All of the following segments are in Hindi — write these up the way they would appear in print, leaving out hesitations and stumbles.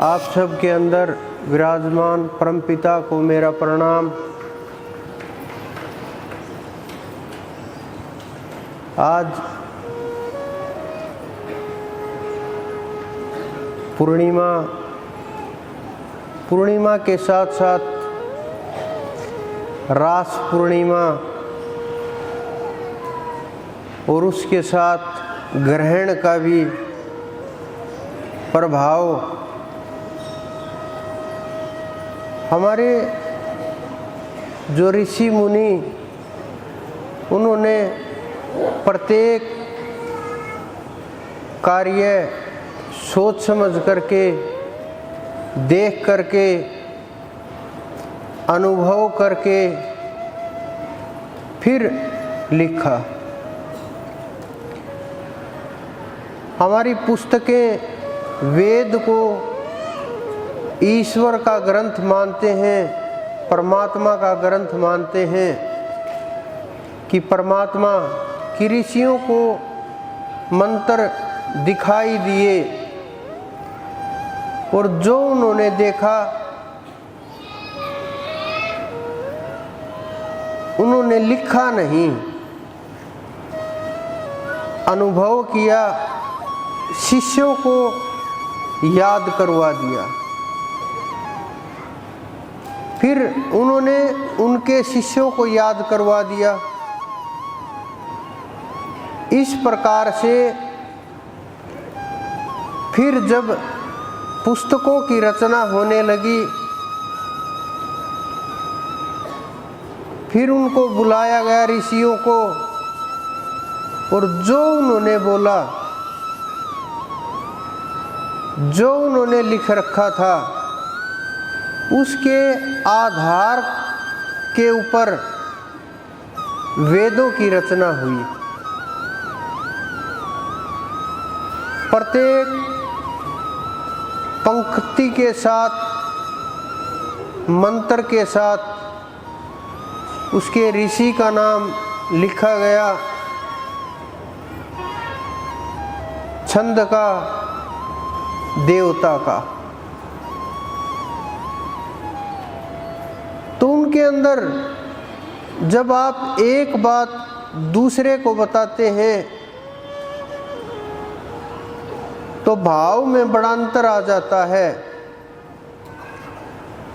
आप सब के अंदर विराजमान परमपिता को मेरा प्रणाम। आज पूर्णिमा के साथ साथ रास पूर्णिमा और उसके साथ ग्रहण का भी प्रभाव हमारे जो ऋषि मुनि उन्होंने प्रत्येक कार्य सोच समझ करके, देख करके, अनुभव करके फिर लिखा। हमारी पुस्तकें वेद को ईश्वर का ग्रंथ मानते हैं, परमात्मा का ग्रंथ मानते हैं कि परमात्मा की ऋषियों को मंत्र दिखाई दिए और जो उन्होंने देखा उन्होंने लिखा नहीं, अनुभव किया, शिष्यों को याद करवा दिया। फिर उन्होंने उनके शिष्यों को याद करवा दिया। इस प्रकार से फिर जब पुस्तकों की रचना होने लगी, फिर उनको बुलाया गया ऋषियों को, और जो उन्होंने बोला, जो उन्होंने लिख रखा था, उसके आधार के ऊपर वेदों की रचना हुई। प्रत्येक पंक्ति के साथ, मंत्र के साथ उसके ऋषि का नाम लिखा गया, छंद का, देवता का। तो उनके अंदर जब आप एक बात दूसरे को बताते हैं तो भाव में बड़ा अंतर आ जाता है।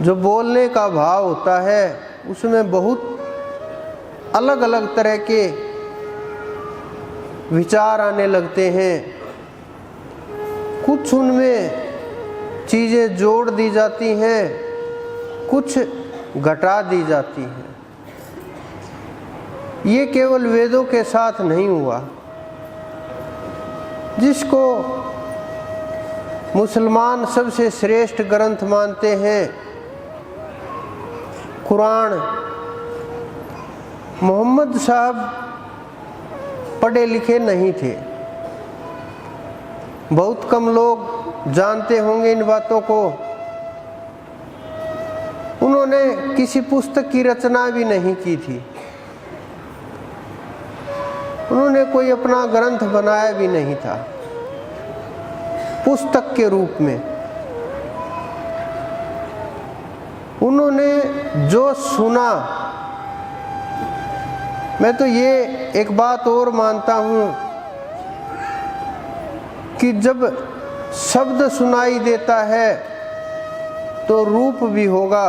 जो बोलने का भाव होता है उसमें बहुत अलग अलग तरह के विचार आने लगते हैं। कुछ उनमें चीज़ें जोड़ दी जाती हैं, कुछ घटा दी जाती हैं। ये केवल वेदों के साथ नहीं हुआ। जिसको मुसलमान सबसे श्रेष्ठ ग्रंथ मानते हैं, कुरान, मोहम्मद साहब पढ़े लिखे नहीं थे। बहुत कम लोग जानते होंगे इन बातों को। उन्होंने किसी पुस्तक की रचना भी नहीं की थी, उन्होंने कोई अपना ग्रंथ बनाया भी नहीं था पुस्तक के रूप में। उन्होंने जो सुना, मैं तो ये एक बात और मानता हूँ कि जब शब्द सुनाई देता है तो रूप भी होगा।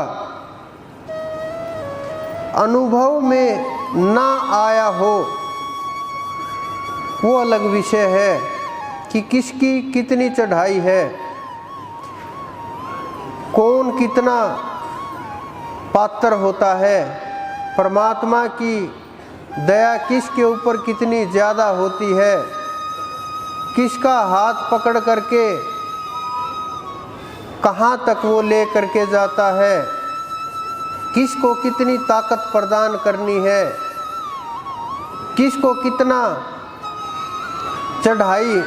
अनुभव में ना आया हो वो अलग विषय है कि किसकी कितनी चढ़ाई है, कौन कितना पात्र होता है, परमात्मा की दया किसके ऊपर कितनी ज़्यादा होती है, किसका हाथ पकड़ करके कहाँ तक वो ले करके जाता है, किसको कितनी ताकत प्रदान करनी है, किसको कितना चढ़ाई,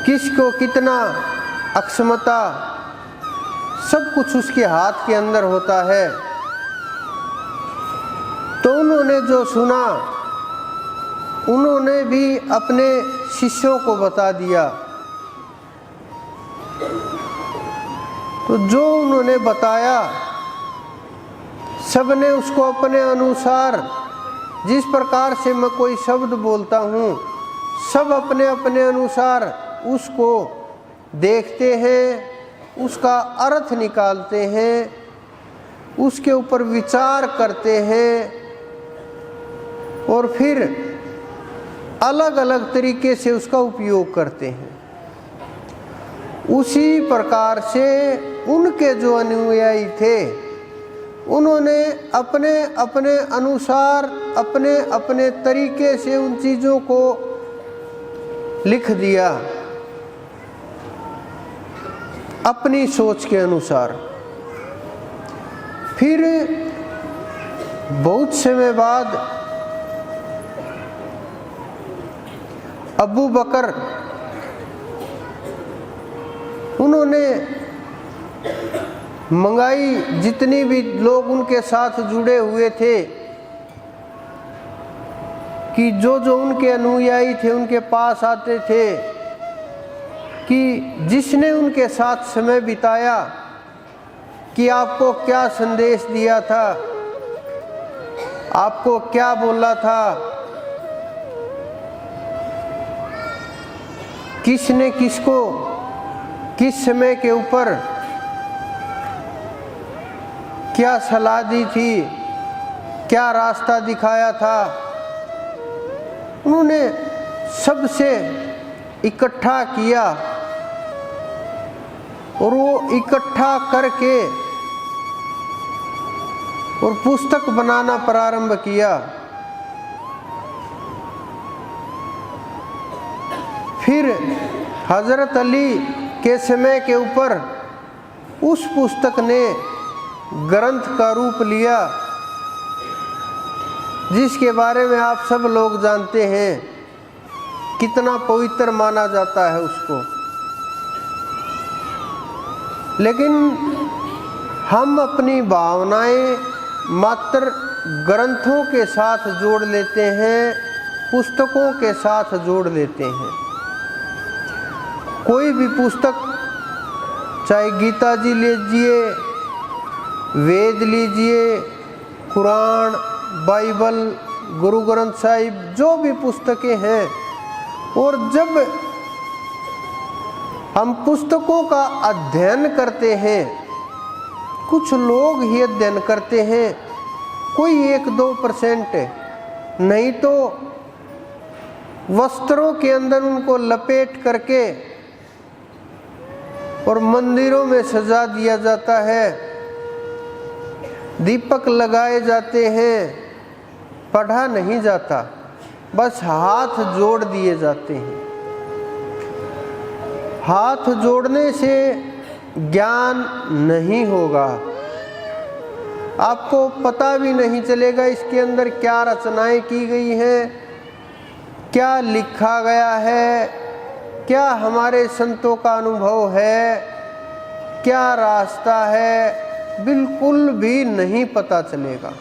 किसको कितना अक्षमता, सब कुछ उसके हाथ के अंदर होता है। तो उन्होंने जो सुना उन्होंने भी अपने शिष्यों को बता दिया। तो जो उन्होंने बताया सबने उसको अपने अनुसार, जिस प्रकार से मैं कोई शब्द बोलता हूँ, सब अपने अपने अनुसार उसको देखते हैं, उसका अर्थ निकालते हैं, उसके ऊपर विचार करते हैं और फिर अलग अलग तरीके से उसका उपयोग करते हैं। उसी प्रकार से उनके जो अनुयायी थे उन्होंने अपने अपने अनुसार अपने अपने तरीके से उन चीज़ों को लिख दिया अपनी सोच के अनुसार। फिर बहुत समय बाद अबू बकर उन्होंने मंगाई, जितनी भी लोग उनके साथ जुड़े हुए थे, कि जो जो उनके अनुयायी थे उनके पास आते थे, कि जिसने उनके साथ समय बिताया कि आपको क्या संदेश दिया था, आपको क्या बोला था, किसने किसको किस समय के ऊपर क्या सलाह दी थी, क्या रास्ता दिखाया था, उन्होंने सबसे इकट्ठा किया और वो इकट्ठा करके और पुस्तक बनाना प्रारंभ किया। फिर हज़रत अली के समय के ऊपर उस पुस्तक ने ग्रंथ का रूप लिया, जिसके बारे में आप सब लोग जानते हैं, कितना पवित्र माना जाता है उसको। लेकिन हम अपनी भावनाएं मात्र ग्रंथों के साथ जोड़ लेते हैं, पुस्तकों के साथ जोड़ लेते हैं। कोई भी पुस्तक, चाहे गीता जी लीजिए, वेद लीजिए, कुरान, बाइबल, गुरु ग्रंथ साहिब, जो भी पुस्तकें हैं, और जब हम पुस्तकों का अध्ययन करते हैं, कुछ लोग ही अध्ययन करते हैं, कोई 1-2%, नहीं तो वस्त्रों के अंदर उनको लपेट करके और मंदिरों में सजा दिया जाता है, दीपक लगाए जाते हैं, पढ़ा नहीं जाता, बस हाथ जोड़ दिए जाते हैं। हाथ जोड़ने से ज्ञान नहीं होगा, आपको पता भी नहीं चलेगा इसके अंदर क्या रचनाएं की गई हैं, क्या लिखा गया है, क्या हमारे संतों का अनुभव है, क्या रास्ता है, बिल्कुल भी नहीं पता चलेगा।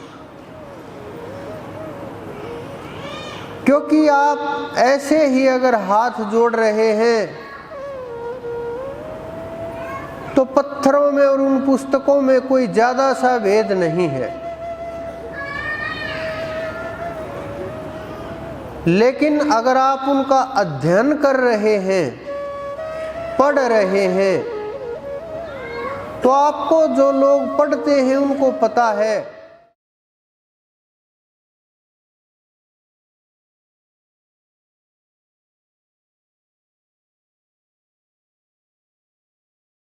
क्योंकि आप ऐसे ही अगर हाथ जोड़ रहे हैं तो पत्थरों में और उन पुस्तकों में कोई ज्यादा सा भेद नहीं है। लेकिन अगर आप उनका अध्ययन कर रहे हैं, पढ़ रहे हैं, तो आपको जो लोग पढ़ते हैं उनको पता है